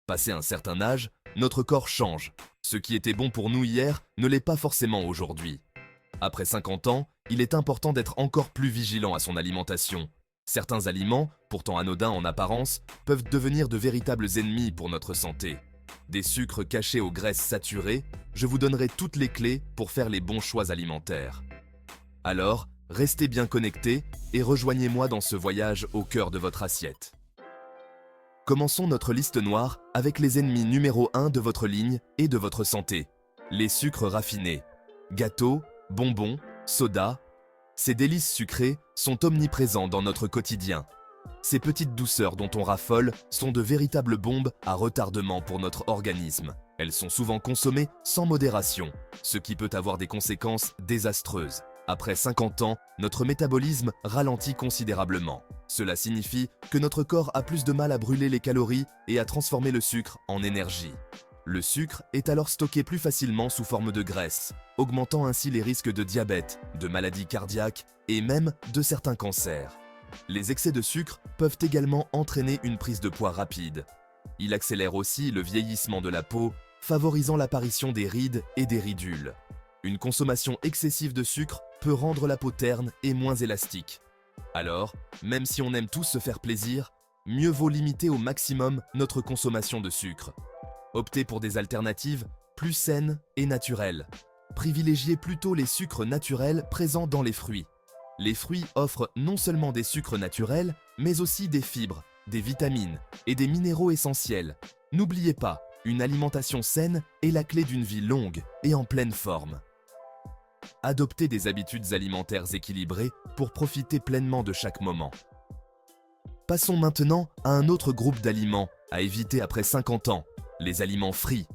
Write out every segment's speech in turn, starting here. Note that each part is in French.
Passé un certain âge, notre corps change. Ce qui était bon pour nous hier ne l'est pas forcément aujourd'hui. Après 50 ans, il est important d'être encore plus vigilant à son alimentation. Certains aliments, pourtant anodins en apparence, peuvent devenir de véritables ennemis pour notre santé. Des sucres cachés aux graisses saturées, je vous donnerai toutes les clés pour faire les bons choix alimentaires. Alors, restez bien connectés et rejoignez-moi dans ce voyage au cœur de votre assiette. Commençons notre liste noire avec les ennemis numéro 1 de votre ligne et de votre santé. Les sucres raffinés. Gâteaux, bonbons, sodas. Ces délices sucrées sont omniprésents dans notre quotidien. Ces petites douceurs dont on raffole sont de véritables bombes à retardement pour notre organisme. Elles sont souvent consommées sans modération, ce qui peut avoir des conséquences désastreuses. Après 50 ans, notre métabolisme ralentit considérablement. Cela signifie que notre corps a plus de mal à brûler les calories et à transformer le sucre en énergie. Le sucre est alors stocké plus facilement sous forme de graisse, augmentant ainsi les risques de diabète, de maladies cardiaques et même de certains cancers. Les excès de sucre peuvent également entraîner une prise de poids rapide. Il accélère aussi le vieillissement de la peau, favorisant l'apparition des rides et des ridules. Une consommation excessive de sucre peut rendre la peau terne et moins élastique. Alors, même si on aime tous se faire plaisir, mieux vaut limiter au maximum notre consommation de sucre. Optez pour des alternatives plus saines et naturelles. Privilégiez plutôt les sucres naturels présents dans les fruits. Les fruits offrent non seulement des sucres naturels, mais aussi des fibres, des vitamines et des minéraux essentiels. N'oubliez pas, une alimentation saine est la clé d'une vie longue et en pleine forme. Adoptez des habitudes alimentaires équilibrées pour profiter pleinement de chaque moment. Passons maintenant à un autre groupe d'aliments à éviter après 50 ans, les aliments frits.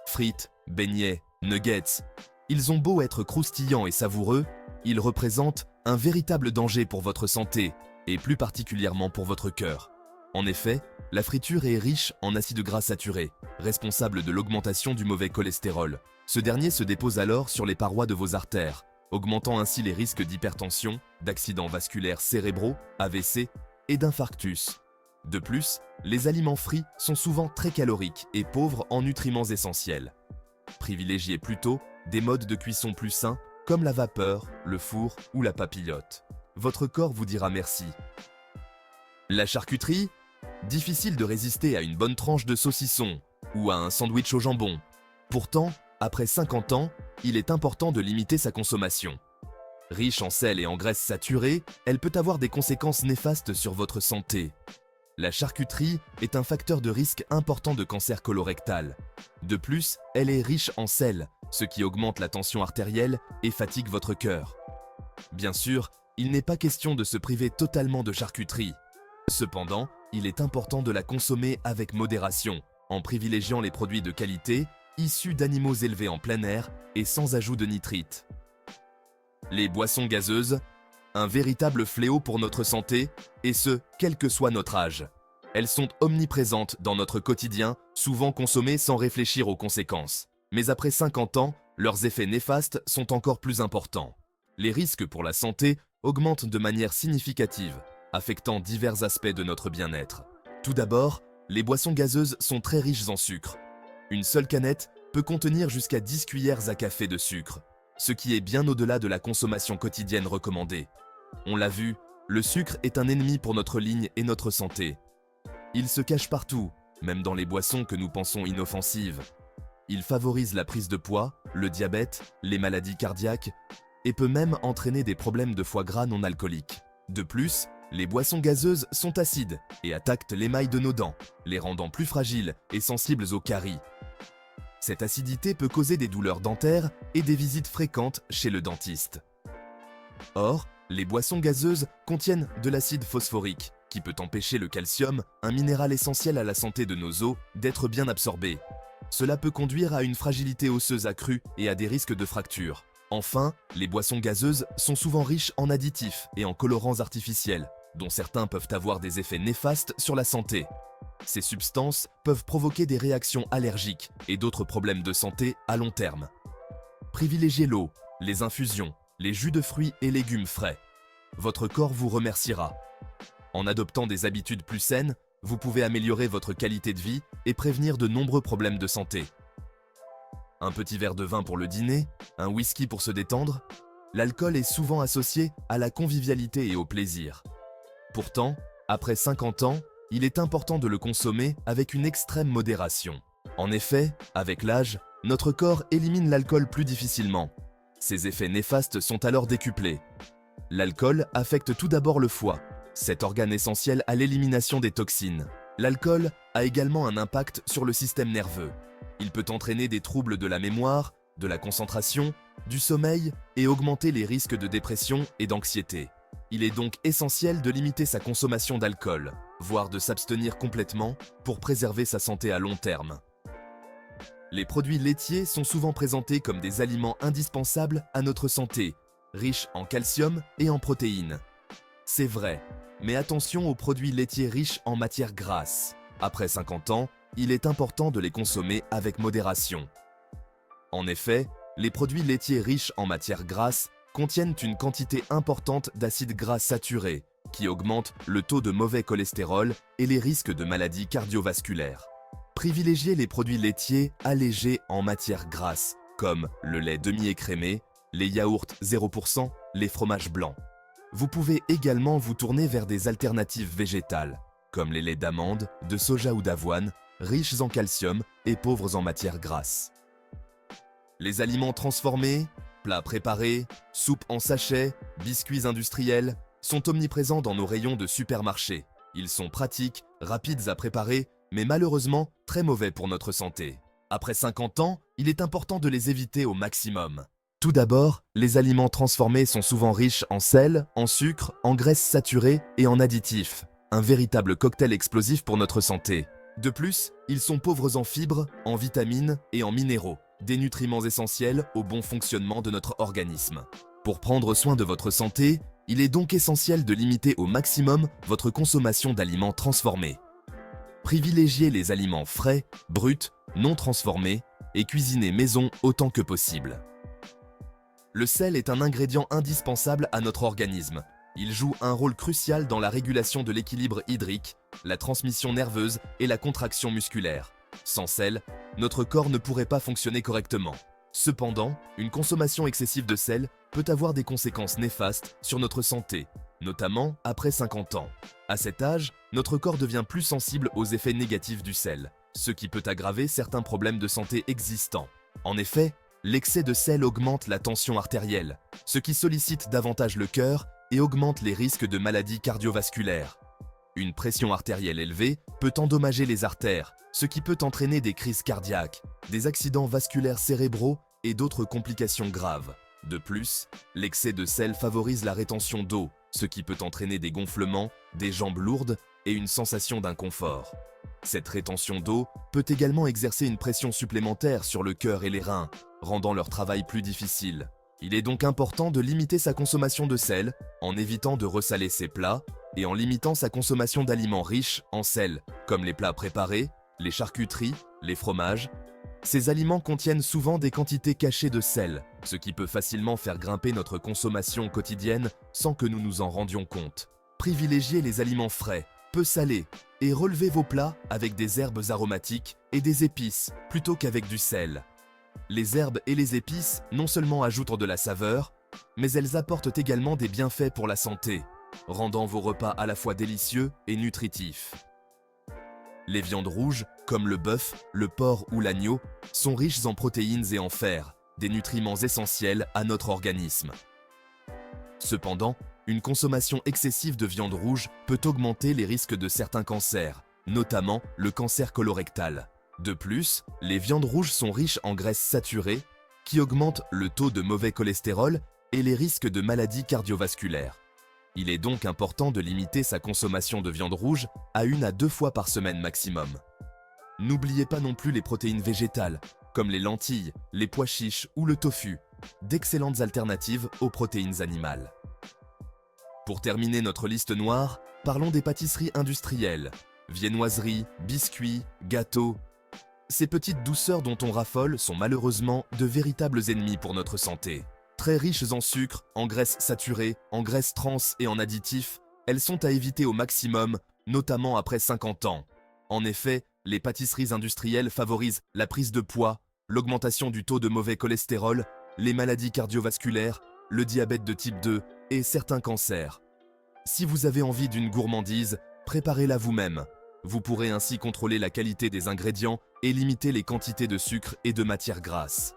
Frites, beignets, nuggets. Ils ont beau être croustillants et savoureux, ils représentent un véritable danger pour votre santé et plus particulièrement pour votre cœur. En effet, la friture est riche en acides gras saturés, responsables de l'augmentation du mauvais cholestérol. Ce dernier se dépose alors sur les parois de vos artères, augmentant ainsi les risques d'hypertension, d'accidents vasculaires cérébraux, AVC et d'infarctus. De plus, les aliments frits sont souvent très caloriques et pauvres en nutriments essentiels. Privilégiez plutôt des modes de cuisson plus sains comme la vapeur, le four ou la papillote. Votre corps vous dira merci. La charcuterie? Difficile de résister à une bonne tranche de saucisson ou à un sandwich au jambon. Pourtant, après 50 ans, il est important de limiter sa consommation. Riche en sel et en graisses saturées, elle peut avoir des conséquences néfastes sur votre santé. La charcuterie est un facteur de risque important de cancer colorectal. De plus, elle est riche en sel, ce qui augmente la tension artérielle et fatigue votre cœur. Bien sûr, il n'est pas question de se priver totalement de charcuterie. Cependant, il est important de la consommer avec modération, en privilégiant les produits de qualité, issus d'animaux élevés en plein air et sans ajout de nitrites. Les boissons gazeuses, un véritable fléau pour notre santé, et ce, quel que soit notre âge. Elles sont omniprésentes dans notre quotidien, souvent consommées sans réfléchir aux conséquences. Mais après 50 ans, leurs effets néfastes sont encore plus importants. Les risques pour la santé augmentent de manière significative, affectant divers aspects de notre bien-être. Tout d'abord, les boissons gazeuses sont très riches en sucre. Une seule canette peut contenir jusqu'à 10 cuillères à café de sucre, ce qui est bien au-delà de la consommation quotidienne recommandée. On l'a vu, le sucre est un ennemi pour notre ligne et notre santé. Il se cache partout, même dans les boissons que nous pensons inoffensives. Il favorise la prise de poids, le diabète, les maladies cardiaques et peut même entraîner des problèmes de foie gras non alcooliques. De plus, les boissons gazeuses sont acides et attaquent l'émail de nos dents, les rendant plus fragiles et sensibles aux caries. Cette acidité peut causer des douleurs dentaires et des visites fréquentes chez le dentiste. Or, les boissons gazeuses contiennent de l'acide phosphorique, qui peut empêcher le calcium, un minéral essentiel à la santé de nos os, d'être bien absorbé. Cela peut conduire à une fragilité osseuse accrue et à des risques de fractures. Enfin, les boissons gazeuses sont souvent riches en additifs et en colorants artificiels, dont certains peuvent avoir des effets néfastes sur la santé. Ces substances peuvent provoquer des réactions allergiques et d'autres problèmes de santé à long terme. Privilégiez l'eau, les infusions, les jus de fruits et légumes frais. Votre corps vous remerciera. En adoptant des habitudes plus saines, vous pouvez améliorer votre qualité de vie et prévenir de nombreux problèmes de santé. Un petit verre de vin pour le dîner, un whisky pour se détendre, l'alcool est souvent associé à la convivialité et au plaisir. Pourtant, après 50 ans, il est important de le consommer avec une extrême modération. En effet, avec l'âge, notre corps élimine l'alcool plus difficilement. Ses effets néfastes sont alors décuplés. L'alcool affecte tout d'abord le foie, cet organe essentiel à l'élimination des toxines. L'alcool a également un impact sur le système nerveux. Il peut entraîner des troubles de la mémoire, de la concentration, du sommeil et augmenter les risques de dépression et d'anxiété. Il est donc essentiel de limiter sa consommation d'alcool, voire de s'abstenir complètement pour préserver sa santé à long terme. Les produits laitiers sont souvent présentés comme des aliments indispensables à notre santé, riches en calcium et en protéines. C'est vrai, mais attention aux produits laitiers riches en matières grasses. Après 50 ans, il est important de les consommer avec modération. En effet, les produits laitiers riches en matières grasses contiennent une quantité importante d'acides gras saturés, qui augmentent le taux de mauvais cholestérol et les risques de maladies cardiovasculaires. Privilégiez les produits laitiers allégés en matières grasses, comme le lait demi-écrémé, les yaourts 0%, les fromages blancs. Vous pouvez également vous tourner vers des alternatives végétales, comme les laits d'amande, de soja ou d'avoine, riches en calcium et pauvres en matières grasses. Les aliments transformés, plats préparés, soupes en sachet, biscuits industriels sont omniprésents dans nos rayons de supermarché. Ils sont pratiques, rapides à préparer, mais malheureusement très mauvais pour notre santé. Après 50 ans, il est important de les éviter au maximum. Tout d'abord, les aliments transformés sont souvent riches en sel, en sucre, en graisses saturées et en additifs. Un véritable cocktail explosif pour notre santé. De plus, ils sont pauvres en fibres, en vitamines et en minéraux, des nutriments essentiels au bon fonctionnement de notre organisme. Pour prendre soin de votre santé, il est donc essentiel de limiter au maximum votre consommation d'aliments transformés. Privilégiez les aliments frais, bruts, non transformés et cuisinés maison autant que possible. Le sel est un ingrédient indispensable à notre organisme. Il joue un rôle crucial dans la régulation de l'équilibre hydrique, la transmission nerveuse et la contraction musculaire. Sans sel, notre corps ne pourrait pas fonctionner correctement. Cependant, une consommation excessive de sel peut avoir des conséquences néfastes sur notre santé, notamment après 50 ans. À cet âge, notre corps devient plus sensible aux effets négatifs du sel, ce qui peut aggraver certains problèmes de santé existants. En effet, l'excès de sel augmente la tension artérielle, ce qui sollicite davantage le cœur et augmente les risques de maladies cardiovasculaires. Une pression artérielle élevée peut endommager les artères, ce qui peut entraîner des crises cardiaques, des accidents vasculaires cérébraux et d'autres complications graves. De plus, l'excès de sel favorise la rétention d'eau, ce qui peut entraîner des gonflements, des jambes lourdes et une sensation d'inconfort. Cette rétention d'eau peut également exercer une pression supplémentaire sur le cœur et les reins, rendant leur travail plus difficile. Il est donc important de limiter sa consommation de sel en évitant de ressaler ses plats et en limitant sa consommation d'aliments riches en sel, comme les plats préparés, les charcuteries, les fromages. Ces aliments contiennent souvent des quantités cachées de sel, ce qui peut facilement faire grimper notre consommation quotidienne sans que nous nous en rendions compte. Privilégiez les aliments frais, peu salés, et relevez vos plats avec des herbes aromatiques et des épices plutôt qu'avec du sel. Les herbes et les épices non seulement ajoutent de la saveur, mais elles apportent également des bienfaits pour la santé, rendant vos repas à la fois délicieux et nutritifs. Les viandes rouges, comme le bœuf, le porc ou l'agneau, sont riches en protéines et en fer, des nutriments essentiels à notre organisme. Cependant, une consommation excessive de viande rouge peut augmenter les risques de certains cancers, notamment le cancer colorectal. De plus, les viandes rouges sont riches en graisses saturées, qui augmentent le taux de mauvais cholestérol et les risques de maladies cardiovasculaires. Il est donc important de limiter sa consommation de viande rouge à 1 à 2 fois par semaine maximum. N'oubliez pas non plus les protéines végétales, comme les lentilles, les pois chiches ou le tofu, d'excellentes alternatives aux protéines animales. Pour terminer notre liste noire, parlons des pâtisseries industrielles, viennoiseries, biscuits, gâteaux. Ces petites douceurs dont on raffole sont malheureusement de véritables ennemis pour notre santé. Très riches en sucre, en graisses saturées, en graisses trans et en additifs, elles sont à éviter au maximum notamment après 50 ans. En effet, les pâtisseries industrielles favorisent la prise de poids, l'augmentation du taux de mauvais cholestérol, les maladies cardiovasculaires, le diabète de type 2 et certains cancers. Si vous avez envie d'une gourmandise, préparez-la vous-même. Vous pourrez ainsi contrôler la qualité des ingrédients et limiter les quantités de sucre et de matières grasses.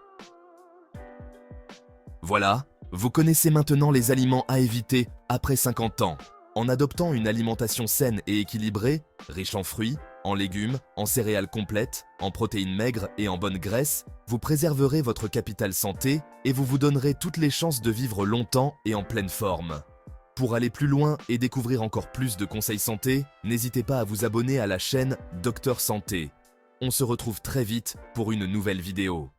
Voilà, vous connaissez maintenant les aliments à éviter après 50 ans. En adoptant une alimentation saine et équilibrée, riche en fruits, en légumes, en céréales complètes, en protéines maigres et en bonne graisse, vous préserverez votre capital santé et vous vous donnerez toutes les chances de vivre longtemps et en pleine forme. Pour aller plus loin et découvrir encore plus de conseils santé, n'hésitez pas à vous abonner à la chaîne Docteur Santé. On se retrouve très vite pour une nouvelle vidéo.